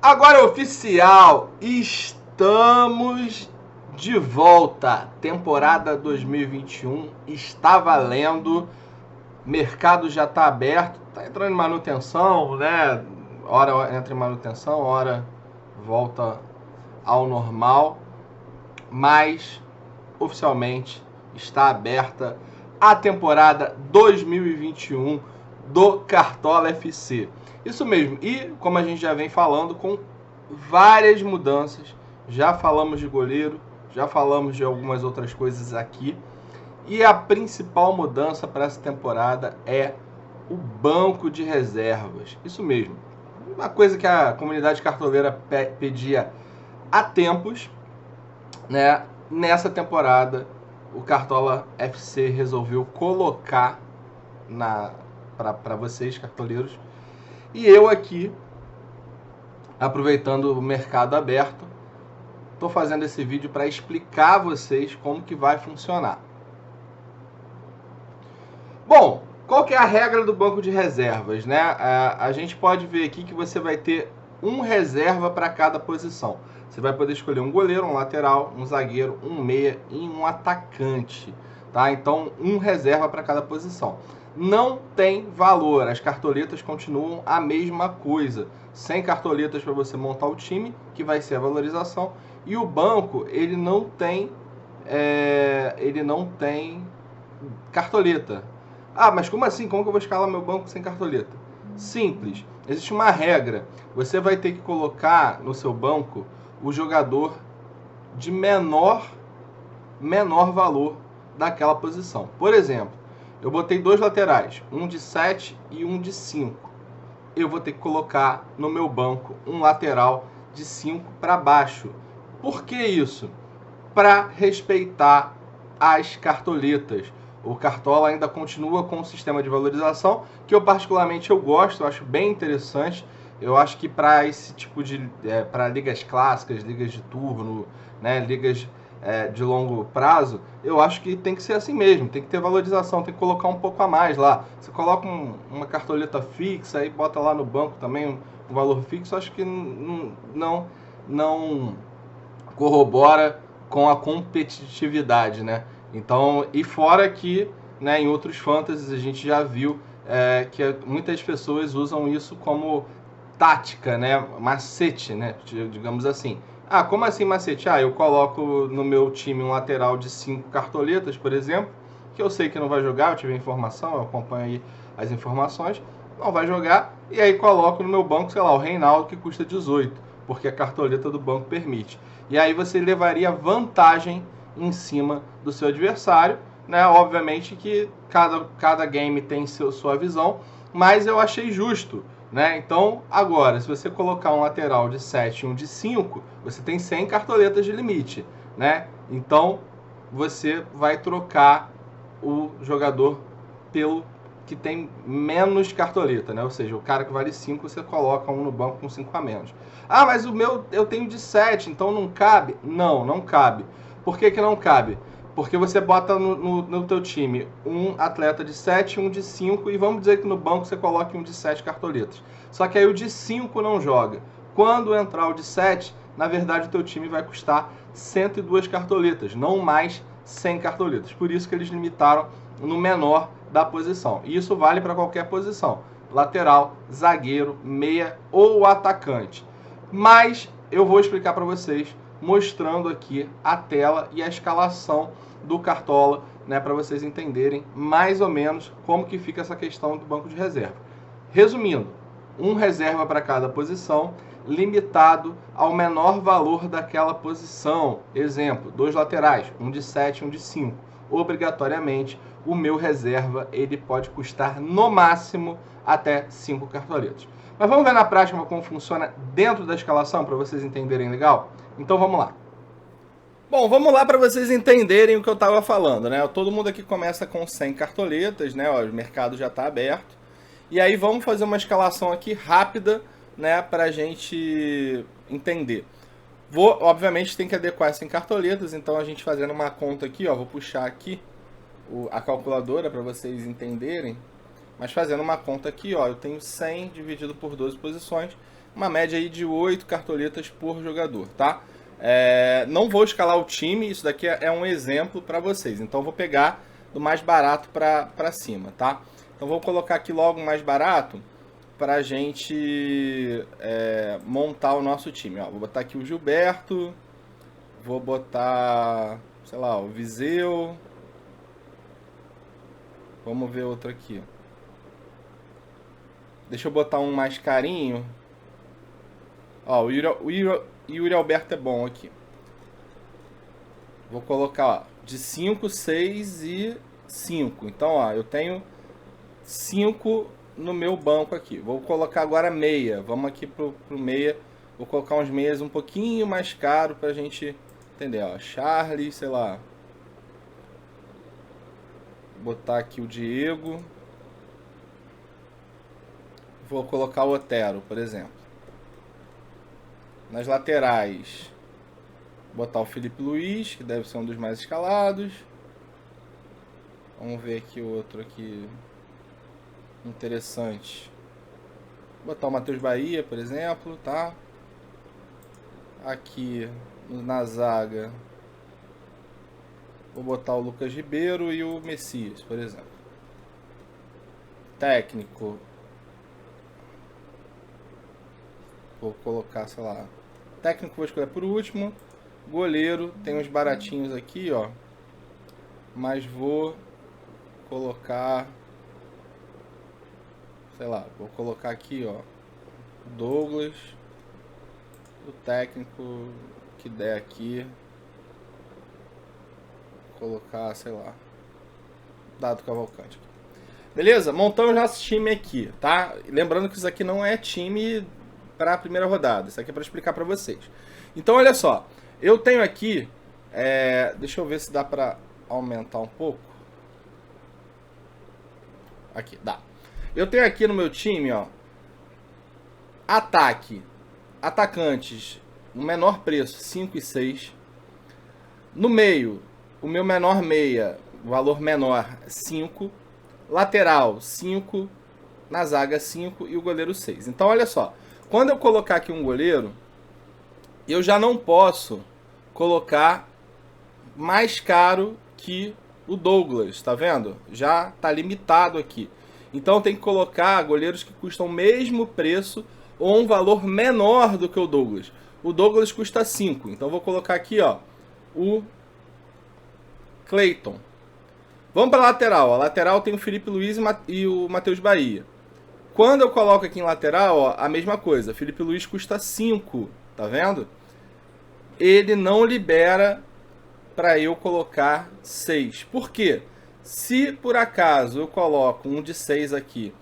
Agora é oficial, estamos de volta. Temporada 2021 está valendo. Mercado já está aberto, está entrando em manutenção, né? Hora entra em manutenção, hora volta ao normal, mas oficialmente está aberta a temporada 2021 do Cartola FC. Isso mesmo, e como a gente já vem falando, com várias mudanças, já falamos de goleiro, já falamos de algumas outras coisas aqui, e a principal mudança para essa temporada é o banco de reservas. Isso mesmo, uma coisa que a comunidade cartoleira pedia há tempos, né? Nessa temporada, o Cartola FC resolveu colocar para vocês, cartoleiros. E eu aqui, aproveitando o mercado aberto, estou fazendo esse vídeo para explicar a vocês como que vai funcionar. Bom, qual que é a regra do banco de reservas, né? A gente pode ver aqui que você vai ter um reserva para cada posição. Você vai poder escolher um goleiro, um lateral, um zagueiro, um meia e um atacante, tá? Então, um reserva para cada posição. Não tem valor, as cartoletas continuam a mesma coisa. 100 cartoletas para você montar o time, que vai ser a valorização. E o banco, ele não tem cartoleta. Ah, mas como assim? Como que eu vou escalar meu banco sem cartoleta? Simples. Existe uma regra. Você vai ter que colocar no seu banco o jogador de menor valor daquela posição. Por exemplo, eu botei dois laterais, um de 7 e um de 5. Eu vou ter que colocar no meu banco um lateral de 5 para baixo. Por que isso? Para respeitar as cartoletas. O Cartola ainda continua com o sistema de valorização, que eu particularmente gosto, eu acho bem interessante. Eu acho que para esse tipo de... para ligas clássicas, ligas de turno, né, ligas de longo prazo, eu acho que tem que ser assim mesmo, tem que ter valorização, tem que colocar um pouco a mais lá. Você coloca uma cartoleta fixa e bota lá no banco também um valor fixo, acho que não corrobora com a competitividade, né? Então, e fora que, né, em outros fantasies a gente já viu que muitas pessoas usam isso como tática, né, macete, né, digamos assim. Ah, como assim macete? Ah, eu coloco no meu time um lateral de 5 cartoletas, por exemplo, que eu sei que não vai jogar, eu tive informação, eu acompanho aí as informações, não vai jogar, e aí coloco no meu banco, sei lá, o Reinaldo, que custa 18, porque a cartoleta do banco permite. E aí você levaria vantagem em cima do seu adversário, né? Obviamente que cada game tem sua visão, mas eu achei justo, né? Então, agora, se você colocar um lateral de 7 e um de 5, você tem 100 cartoletas de limite, né? Então, você vai trocar o jogador pelo que tem menos cartoleta, né? Ou seja, o cara que vale 5, você coloca um no banco com 5 a menos. Ah, mas o meu eu tenho de 7, então não cabe? Não cabe. Por que não cabe? Porque você bota no teu time um atleta de 7 e um de 5, e vamos dizer que no banco você coloque um de 7 cartoletas. Só que aí o de 5 não joga. Quando entrar o de 7, na verdade o teu time vai custar 102 cartoletas, não mais 100 cartoletas. Por isso que eles limitaram no menor da posição. E isso vale para qualquer posição: lateral, zagueiro, meia ou atacante. Mas eu vou explicar para vocês, mostrando aqui a tela e a escalação do Cartola, né, para vocês entenderem mais ou menos como que fica essa questão do banco de reserva. Resumindo, um reserva para cada posição, limitado ao menor valor daquela posição. Exemplo, dois laterais, um de 7 e um de 5. Obrigatoriamente, o meu reserva ele pode custar no máximo até 5 cartoletas. Mas vamos ver na prática como funciona dentro da escalação para vocês entenderem legal? Então vamos lá. Bom, vamos lá para vocês entenderem o que eu estava falando, né? Todo mundo aqui começa com 100 cartoletas, né? Ó, o mercado já está aberto. E aí vamos fazer uma escalação aqui rápida, né? Para a gente entender. Obviamente tem que adequar 100 cartoletas, então a gente fazendo uma conta aqui, ó, vou puxar aqui a calculadora para vocês entenderem. Mas fazendo uma conta aqui, ó, eu tenho 100 dividido por 12 posições, uma média aí de 8 cartoletas por jogador, tá? Não vou escalar o time, isso daqui é um exemplo para vocês. Então vou pegar do mais barato para cima, tá? Então vou colocar aqui logo o mais barato para a gente montar o nosso time. Ó, vou botar aqui o Gilberto, vou botar, sei lá, o Viseu. Vamos ver outro aqui. Deixa eu botar um mais carinho. Ó, o Yuri Alberto é bom aqui. Vou colocar, ó, de 5, 6 e 5. Então, ó, eu tenho 5 no meu banco aqui. Vou colocar agora meia. Vamos aqui pro meia. Vou colocar uns meias um pouquinho mais caro pra gente entender, ó. Charlie, sei lá. Vou botar aqui o Diego. Vou colocar o Otero, por exemplo. Nas laterais, botar o Felipe Luiz, que deve ser um dos mais escalados. Vamos ver aqui outro aqui interessante. Botar o Matheus Bahia, por exemplo, tá? Aqui na zaga, vou botar o Lucas Ribeiro e o Messias, por exemplo. Técnico, vou colocar, sei lá, técnico vou escolher por último. Goleiro, tem uns baratinhos aqui, ó. Mas vou colocar, sei lá, vou colocar aqui, ó, Douglas. O técnico que der aqui, vou colocar, sei lá, Dado Cavalcante. Beleza? Montamos nosso time aqui, tá? Lembrando que isso aqui não é time para a primeira rodada. Isso aqui é para explicar para vocês. Então, olha só. Eu tenho aqui... deixa eu ver se dá para aumentar um pouco. Aqui, dá. Eu tenho aqui no meu time, ó, ataque. Atacantes, no menor preço, 5 e 6. No meio, o meu menor meia, valor menor, 5. Lateral, 5. Na zaga, 5. E o goleiro, 6. Então, olha só. Quando eu colocar aqui um goleiro, eu já não posso colocar mais caro que o Douglas, tá vendo? Já tá limitado aqui. Então tem que colocar goleiros que custam o mesmo preço ou um valor menor do que o Douglas. O Douglas custa 5, então vou colocar aqui, ó, o Cleiton. Vamos para a lateral. A lateral tem o Felipe Luiz e o Matheus Bahia. Quando eu coloco aqui em lateral, ó, a mesma coisa. Felipe Luiz custa 5, tá vendo? Ele não libera para eu colocar 6. Por quê? Se por acaso eu coloco um de 6 aqui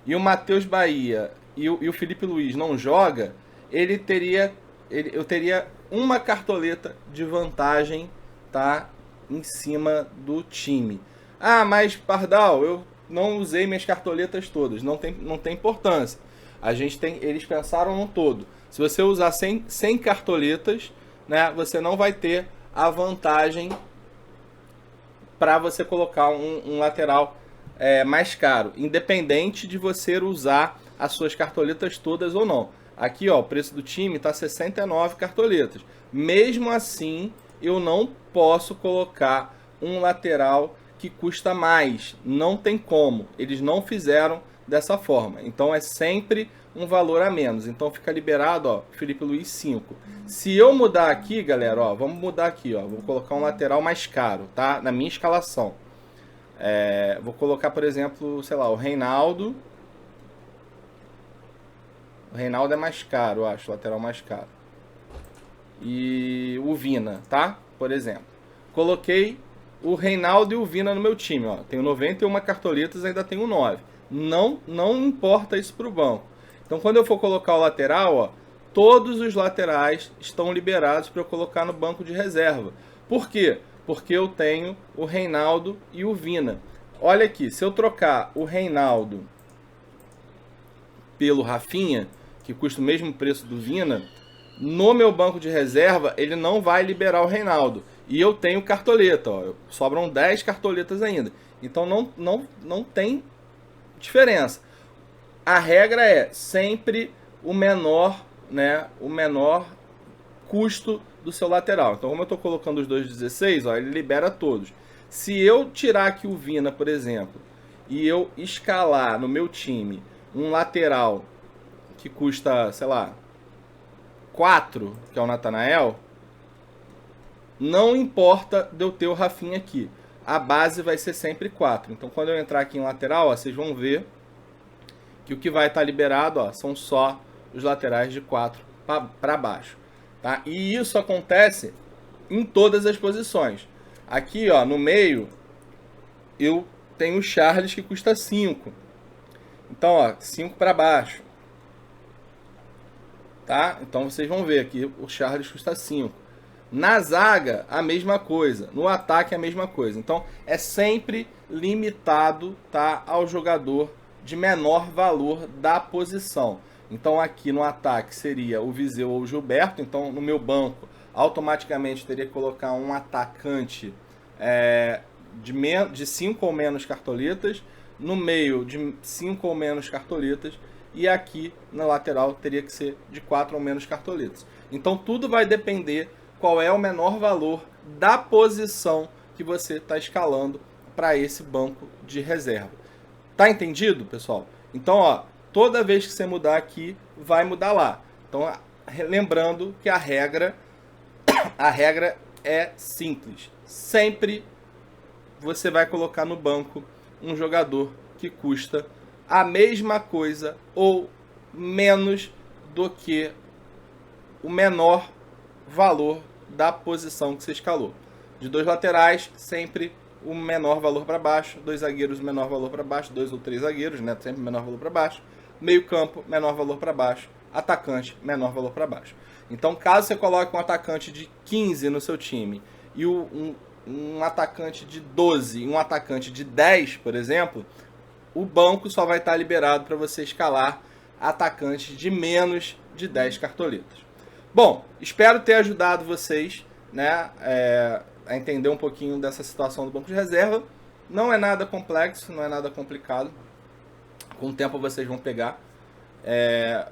e o Matheus Bahia e o Felipe Luiz não joga, eu teria uma cartoleta de vantagem, tá, em cima do time. Ah, mas Pardal, eu não usei minhas cartoletas todas. Não tem importância. Eles pensaram no todo. Se você usar 100 cartoletas, né, você não vai ter a vantagem para você colocar um lateral mais caro, independente de você usar as suas cartoletas todas ou não. Aqui, ó, o preço do time está 69 cartoletas. Mesmo assim, eu não posso colocar um lateral que custa mais. Não tem como. Eles não fizeram dessa forma. Então é sempre um valor a menos. Então fica liberado, ó, Felipe Luiz 5. Se eu mudar aqui, galera, ó, vamos mudar aqui, ó. Vou colocar um lateral mais caro, tá? Na minha escalação. Vou colocar, por exemplo, sei lá, o Reinaldo. O Reinaldo é mais caro, eu acho, o lateral mais caro. E o Vina, tá? Por exemplo. Coloquei o Reinaldo e o Vina no meu time, ó. Tenho 91 cartoletas, ainda tenho 9. Não importa isso pro banco. Então, quando eu for colocar o lateral, ó, todos os laterais estão liberados para eu colocar no banco de reserva. Por quê? Porque eu tenho o Reinaldo e o Vina. Olha aqui, se eu trocar o Reinaldo pelo Rafinha, que custa o mesmo preço do Vina, no meu banco de reserva ele não vai liberar o Reinaldo. E eu tenho cartoleta, ó, sobram 10 cartoletas ainda. Então não tem diferença. A regra é sempre o menor né, o menor custo do seu lateral. Então, como eu estou colocando os 2,16, ó, ele libera todos. Se eu tirar aqui o Vina, por exemplo, e eu escalar no meu time um lateral que custa, sei lá, 4, que é o Nathanael, não importa de eu ter o Rafinha aqui. A base vai ser sempre 4. Então, quando eu entrar aqui em lateral, ó, vocês vão ver que o que vai estar liberado, ó, são só os laterais de 4 para baixo. Tá? E isso acontece em todas as posições. Aqui, ó, no meio, eu tenho o Charles que custa 5. Então, ó, 5 para baixo. Tá? Então, vocês vão ver aqui, o Charles custa 5. Na zaga, a mesma coisa. No ataque, a mesma coisa. Então, é sempre limitado, tá, ao jogador de menor valor da posição. Então, aqui no ataque seria o Viseu ou o Gilberto. Então, no meu banco, automaticamente teria que colocar um atacante de 5 ou menos cartoletas. No meio, de 5 ou menos cartoletas. E aqui, na lateral, teria que ser de 4 ou menos cartoletas. Então, tudo vai depender qual é o menor valor da posição que você está escalando para esse banco de reserva. Tá entendido, pessoal? Então, ó, toda vez que você mudar aqui, vai mudar lá. Então, lembrando que a regra é simples. Sempre você vai colocar no banco um jogador que custa a mesma coisa ou menos do que o menor valor da posição que você escalou. De 2 laterais, sempre o menor valor para baixo. 2 zagueiros, menor valor para baixo. 2 ou 3 zagueiros, né? Sempre menor valor para baixo. Meio campo, menor valor para baixo. Atacante, menor valor para baixo. Então, caso você coloque um atacante de 15 no seu time e um atacante de 12 e um atacante de 10, por exemplo, o banco só vai estar liberado para você escalar atacantes de menos de 10 cartoletas. Bom, espero ter ajudado vocês, né, a entender um pouquinho dessa situação do banco de reserva. Não é nada complexo, não é nada complicado. Com o tempo vocês vão pegar. É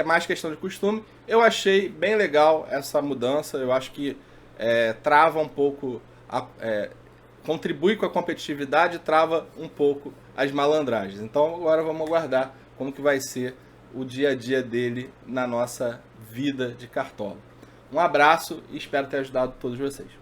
mais questão de costume. Eu achei bem legal essa mudança. Eu acho que trava um pouco, contribui com a competitividade, trava um pouco as malandragens. Então agora vamos aguardar como que vai ser o dia a dia dele na nossa vida de cartola. Um abraço e espero ter ajudado todos vocês.